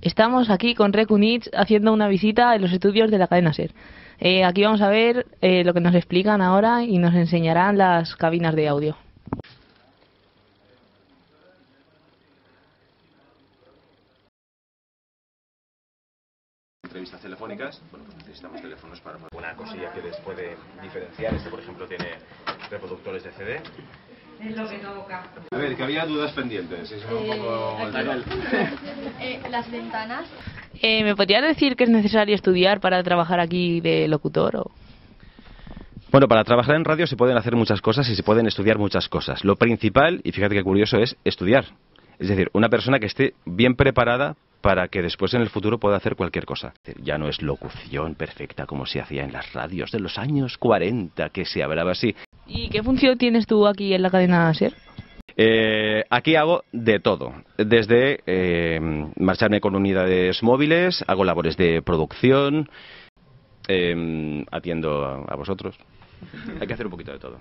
Estamos aquí con Recunits haciendo una visita en los estudios de la cadena SER. Aquí vamos a ver lo que nos explican ahora y nos enseñarán las cabinas de audio. Entrevistas telefónicas, bueno, pues necesitamos teléfonos para una cosilla que les puede diferenciar. Este, por ejemplo, tiene reproductores de CD. Es lo que toca. A ver, que había dudas pendientes. Es un poco el canal. Las ventanas. ¿Me podrías decir que es necesario estudiar para trabajar aquí de locutor? Bueno, para trabajar en radio se pueden hacer muchas cosas y se pueden estudiar muchas cosas. Lo principal, y fíjate qué curioso, es estudiar. Es decir, una persona que esté bien preparada para que después en el futuro pueda hacer cualquier cosa. Ya no es locución perfecta como se hacía en las radios de los años 40, que se hablaba así. ¿Y qué función tienes tú aquí en la cadena SER? Aquí hago de todo, desde marcharme con unidades móviles, hago labores de producción, atiendo a vosotros. Hay que hacer un poquito de todo.